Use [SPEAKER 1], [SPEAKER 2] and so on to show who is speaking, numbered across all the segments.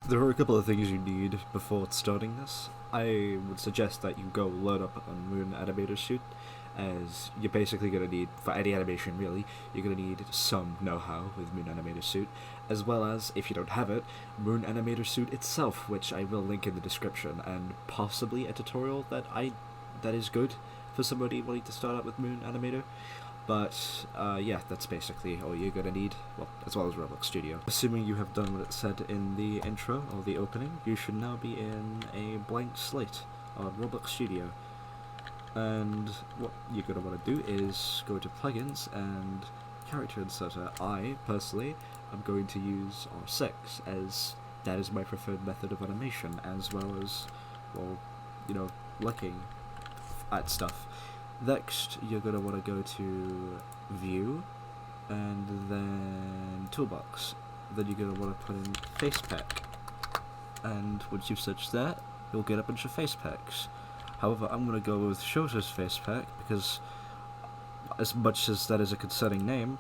[SPEAKER 1] There are a couple of things you need before starting this. I would suggest that you go load up on Moon Animator Suite, as you're basically going to need, for any animation really, you're going to need some know-how with Moon Animator Suite, as well as, if you don't have it, Moon Animator Suite itself, which I will link in the description, and possibly a tutorial that is good for somebody wanting to start out with Moon Animator. But, yeah, that's basically all you're gonna need, well, as well as Roblox Studio. Assuming you have done what it said in the intro, or the opening, you should now be in a blank slate on Roblox Studio. And what you're gonna want to do is go to Plugins and Character Inserter. I, personally, am going to use R6, as that is my preferred method of animation, as well as, well, you know, looking at stuff. Next, you're going to want to go to View, and then Toolbox. Then you're going to want to put in Face Pack. And once you've searched that, you'll get a bunch of face packs. However, I'm going to go with Shota's Face Pack, because as much as that is a concerning name,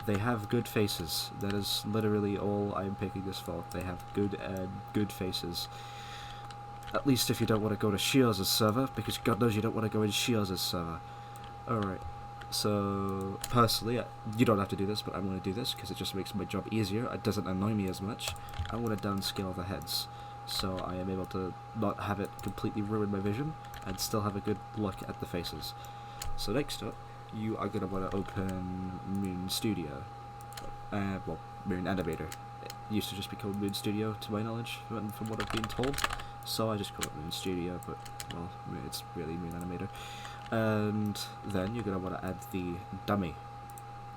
[SPEAKER 1] they have good faces. That is literally all I'm picking this for. They have good faces. At least if you don't want to go to Shioz's server, because God knows you don't want to go in Shioz's server. Alright, so personally, you don't have to do this, but I'm going to do this because it just makes my job easier. It doesn't annoy me as much. I'm going to downscale the heads, so I am able to not have it completely ruin my vision, and still have a good look at the faces. So next up, you are going to want to open Moon Studio. Well, Moon Animator. It used to just be called Moon Studio, to my knowledge, from what I've been told. So I just call it Moon Studio, but, well, it's really Moon Animator. And then you're going to want to add the dummy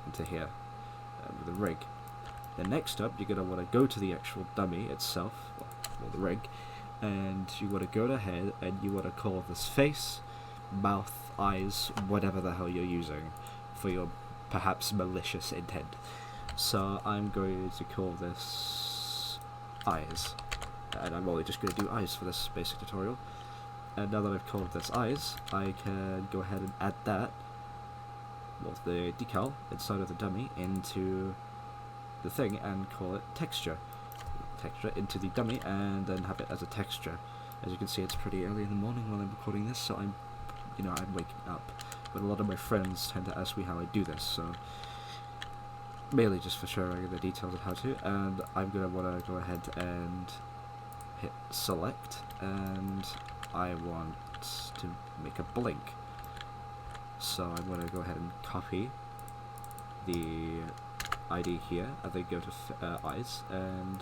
[SPEAKER 1] into here, with the rig. Then next up, you're going to want to go to the actual dummy itself, well, the rig, and you want to go ahead and you want to call this face, mouth, eyes, whatever the hell you're using for your perhaps malicious intent. So I'm going to call this eyes. And I'm only just going to do eyes for this basic tutorial. And now that I've called this eyes, I can go ahead and add that, well, the decal inside of the dummy, into the thing and call it texture. Texture into the dummy and then have it as a texture. As you can see, it's pretty early in the morning when I'm recording this, so I'm waking up. But a lot of my friends tend to ask me how I do this, so mainly just for sharing the details of how to. And I'm going to want to go ahead and hit select, and I want to make a blink. So I'm going to go ahead and copy the ID here, and then go to eyes and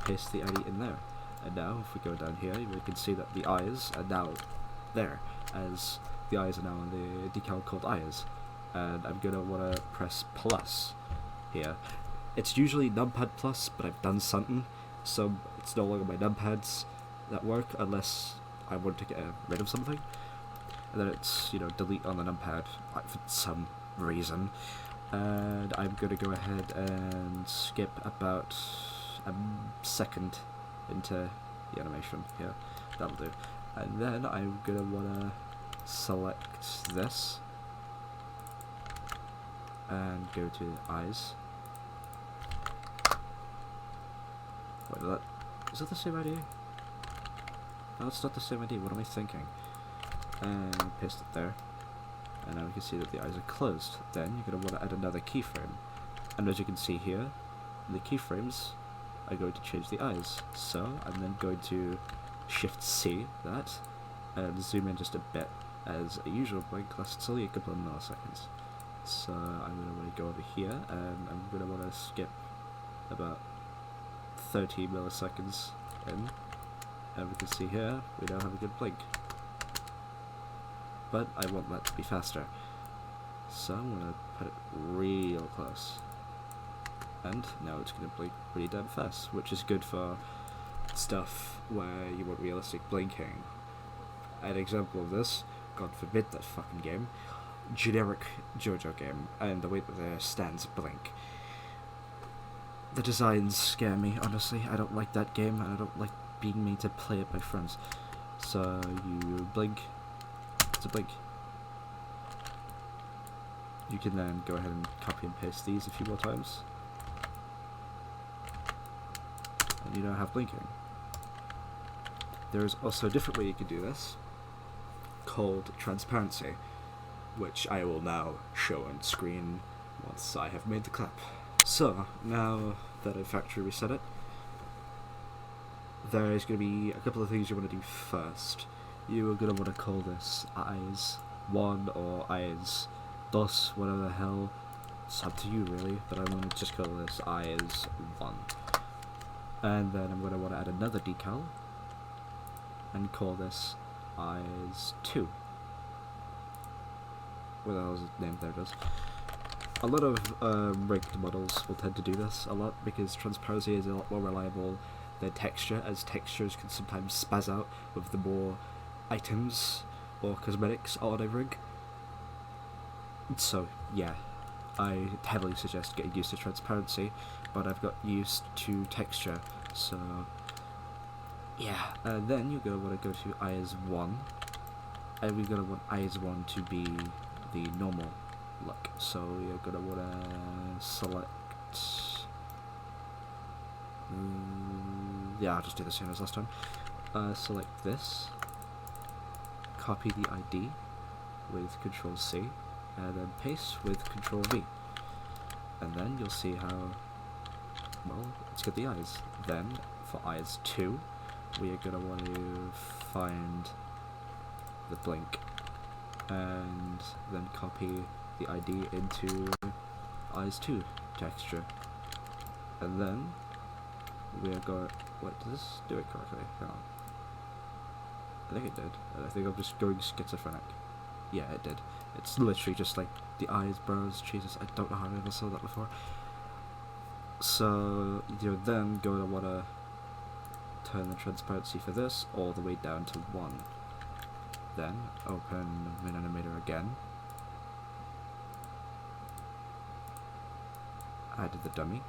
[SPEAKER 1] paste the ID in there. And now if we go down here, we can see that the eyes are now there, as the eyes are now on the decal called eyes. And I'm going to want to press plus here. It's usually numpad plus, but I've done something, so it's no longer my numpads that work unless I want to get rid of something. And then it's, delete on the numpad for some reason. And I'm going to go ahead and skip about a second into the animation here. That'll do. And then I'm going to want to select this and go to eyes. Wait, is that the same ID? No, it's not the same ID. What am I thinking? And paste it there. And now we can see that the eyes are closed. Then you're going to want to add another keyframe. And as you can see here, the keyframes are going to change the eyes. So I'm then going to Shift C that and zoom in just a bit. As a usual blink lasts only a couple of milliseconds. So I'm going to want to go over here and I'm going to want to skip about 30 milliseconds in. And we can see here, we now have a good blink. But I want that to be faster. So I'm going to put it real close. And now it's going to blink pretty damn fast, which is good for stuff where you want realistic blinking. An example of this, God forbid that fucking game, generic JoJo game, and the way that their stands blink. The designs scare me, honestly. I don't like that game, and I don't like being made to play it by friends. So you blink. It's a blink. You can then go ahead and copy and paste these a few more times. And you now have blinking. There is also a different way you can do this, called transparency, which I will now show on screen once I have made the clip. So, now that I've factory reset it, there is going to be a couple of things you want to do first. You are going to want to call this eyes 1 or eyes 2, whatever the hell. It's up to you really, but I'm going to just call this eyes 1. And then I'm going to want to add another decal and call this eyes 2. What the hell is it named? There it is. A lot of rigged models will tend to do this a lot because transparency is a lot more reliable than texture, as textures can sometimes spaz out with the more items or cosmetics on a rig. So yeah, I heavily suggest getting used to transparency, but I've got used to texture, so yeah. Then you're going to want to go to eyes 1, and we're going to want eyes 1 to be the normal look, so you're going to want to select, yeah, I'll just do the same as last time. Select this, copy the ID with Control C, and then paste with Control V, and then you'll see how, well, it's got the eyes. Then for eyes 2, we are going to want to find the blink, and then copy the ID into eyes 2 texture, and then we are going, wait, does this do it correctly? Hang on. I think it did. I think I'm just going schizophrenic. Yeah, it did. It's literally just like the eyes, brows, Jesus, I don't know how I ever saw that before. So you're then going to want to turn the transparency for this all the way down to 1. Then open Main Animator again. Add the dummy.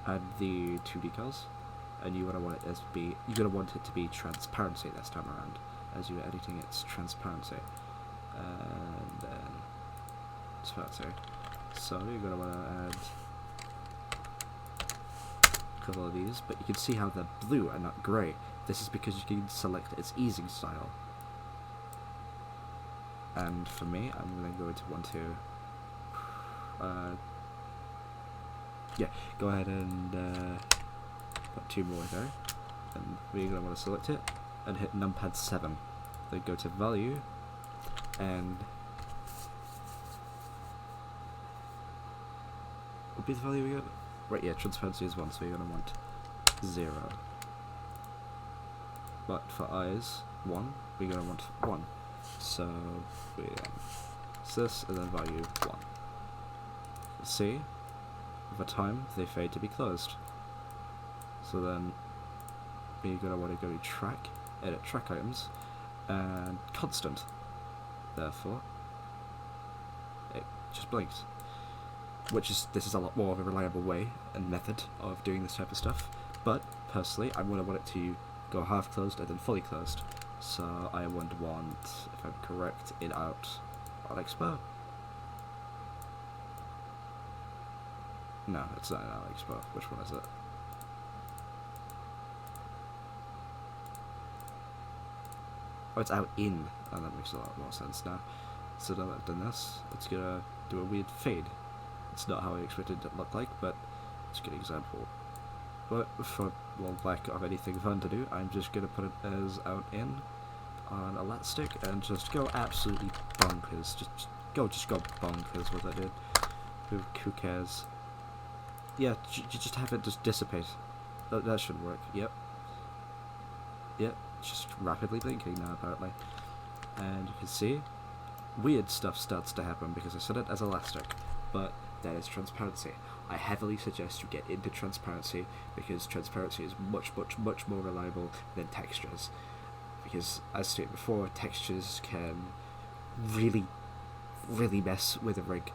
[SPEAKER 1] Add the 2 decals, and you want it to be, you're going to want it to be transparency this time around, as you're editing its transparency, and then transparency. So you're going to want to add a couple of these, but you can see how they're blue and not grey. This is because you can select its easing style. And for me, I'm going to go into 1, 2. Yeah, go ahead and put 2 more there, and we're going to want to select it and hit numpad 7, then go to value, and what would be the value we got? Right, yeah, transparency is 1, so you're going to want 0, but for eyes 1, we're going to want 1, so we it's this, and then value 1. See? Over time, they fade to be closed. So then, we're going to want to go to track, edit track items, and constant. Therefore, it just blinks. This is a lot more of a reliable way and method of doing this type of stuff. But, personally, I'm going to want it to go half closed and then fully closed. So I would want, if I'm correct, in out on Expo. No, it's not an out Expo. Which one is it? Oh, it's out in. Oh, that makes a lot more sense now. So now that I've done this, it's gonna do a weird fade. It's not how I expected it to look like, but it's a good example. But for lack of anything fun to do, I'm just gonna put it as out in on elastic and just go absolutely bonkers. Just go bonkers with it, dude. Who cares? Yeah, just have it just dissipate. That should work. Yep. Yep. Just rapidly blinking now, apparently. And you can see, weird stuff starts to happen because I set it as elastic, but that is transparency. I heavily suggest you get into transparency because transparency is much more reliable than textures. Because, as stated before, textures can really mess with a rig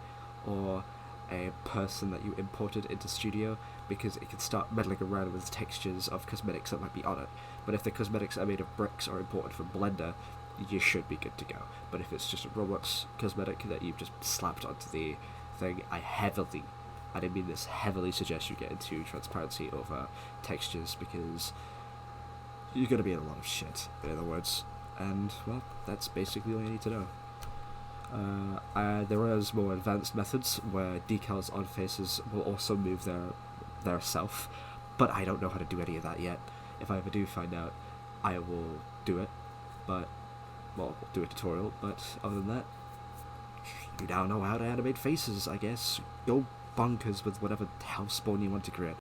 [SPEAKER 1] or a person that you imported into Studio, because it can start meddling around with textures of cosmetics that might be on it. But if the cosmetics are made of bricks or imported from Blender, you should be good to go. But if it's just a Roblox cosmetic that you've just slapped onto the thing, I heavily I didn't mean this heavily suggest you get into transparency over textures, because you're going to be in a lot of shit, in other words. And, well, that's basically all you need to know. There is more advanced methods where decals on faces will also move their self, but I don't know how to do any of that yet. If I ever do find out, I will do it, but, well, do a tutorial, but other than that, you now know how to animate faces, I guess. Go bonkers with whatever hellspawn you want to create.